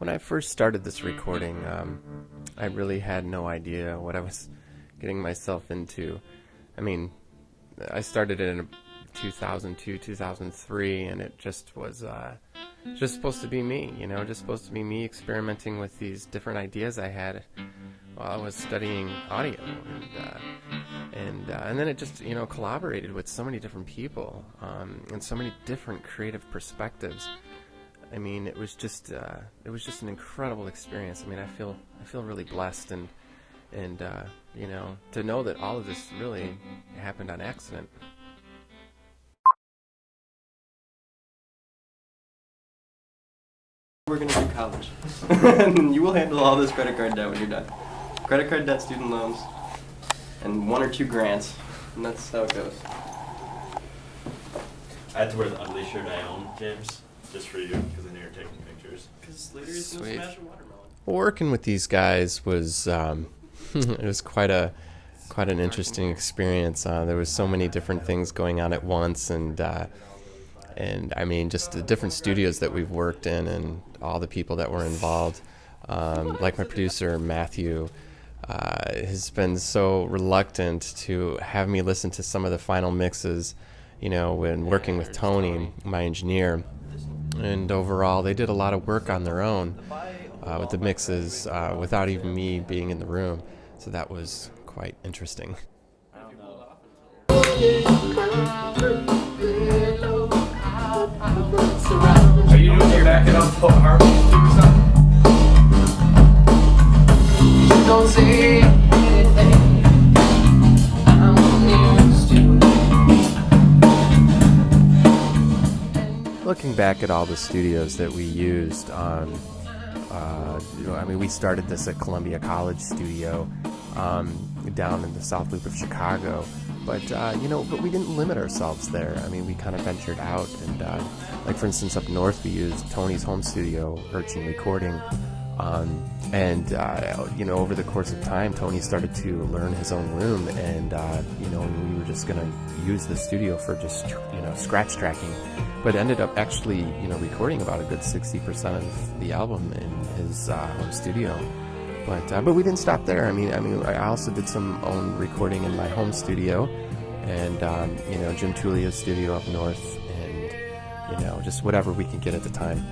When I first started this recording, I really had no idea what I was getting myself into. I mean, I started it in 2002, 2003, and it just was just supposed to be me, just supposed to be me experimenting with these different ideas I had while I was studying audio, and then it just collaborated with so many different people and so many different creative perspectives. I mean, it was just an incredible experience. I mean, I feel really blessed and to know that all of this really happened on accident. We're going to do college. And you will handle all this credit card debt when you're done. Credit card debt, student loans, and 1 or 2 grants. And that's how it goes. I had to wear the ugly shirt I own, James, just for you, because I knew you were taking pictures. Because later he's going to smash a watermelon. Working with these guys was it was quite an interesting experience. There was so many different things going on at once, and I mean, just the different studios that we've worked in and all the people that were involved. Like my producer, Matthew, has been so reluctant to have me listen to some of the final mixes, when working with Tony, my engineer. And overall, they did a lot of work on their own with the mixes without even me being in the room. So that was quite interesting. Are you doing your backing up for harmonies or something? Don't say anything. I'm used to. Looking back at all the studios that we used, I mean, we started this at Columbia College Studio down in the South Loop of Chicago. But, but we didn't limit ourselves there. I mean, we kind of ventured out and, like, for instance, up north, we used Tony's home studio, Urchin Recording. Over the course of time, Tony started to learn his own room, and, we were just going to use the studio for just, scratch tracking. But ended up actually, recording about a good 60% of the album in his home studio. But we didn't stop there. I mean, I also did some own recording in my home studio, and Jim Tulia's studio up north, and just whatever we could get at the time.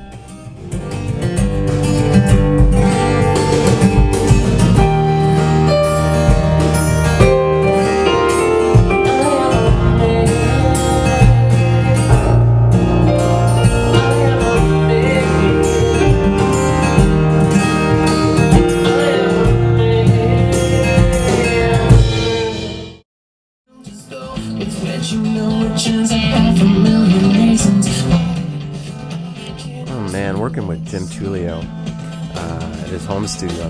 Oh man, working with Jim Tulio at his home studio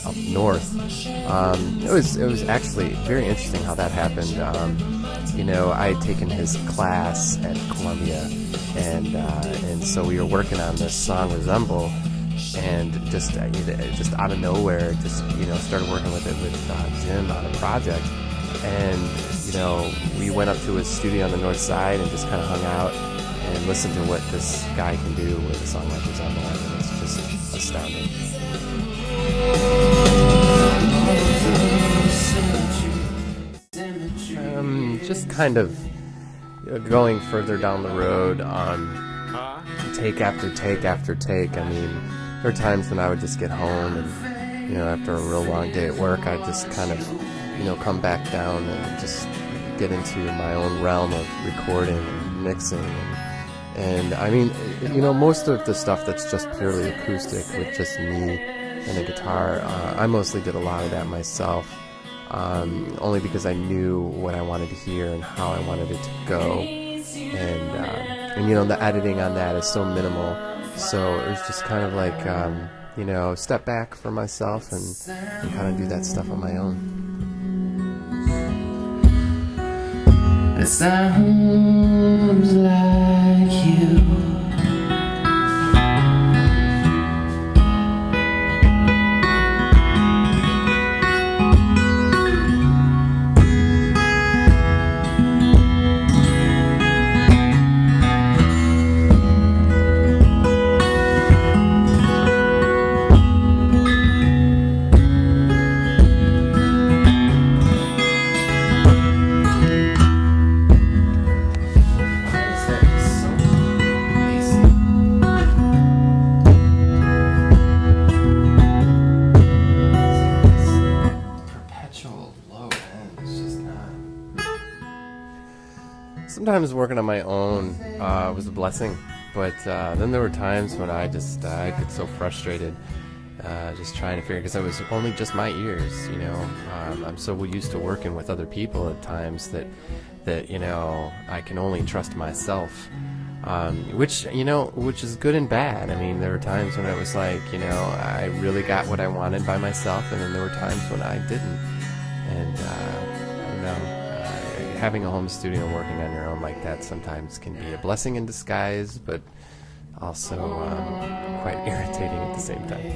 up north, it was actually very interesting how that happened. I had taken his class at Columbia, and so we were working on this song Resemble, and just out of nowhere, started working with it with Jim on a project. And, we went up to his studio on the north side and just kind of hung out and listened to what this guy can do with a song like Resemble. I mean, it's just astounding. Just kind of going further down the road on take after take after take. I mean, there are times when I would just get home and, after a real long day at work, I'd just kind of come back down and just get into my own realm of recording and mixing. And I mean, most of the stuff that's just purely acoustic with just me and a guitar, I mostly did a lot of that myself, only because I knew what I wanted to hear and how I wanted it to go. And the editing on that is so minimal, so it was just kind of like, step back for myself and kind of do that stuff on my own. It sounds like you. sometimes working on my own was a blessing, but then there were times when I get so frustrated just trying to figure, because it was only just my ears, I'm so used to working with other people at times that I can only trust myself, which is good and bad. I mean, there were times when it was like, I really got what I wanted by myself, and then there were times when I didn't. And I don't know, having a home studio and working on your own like that sometimes can be a blessing in disguise, but also quite irritating at the same time.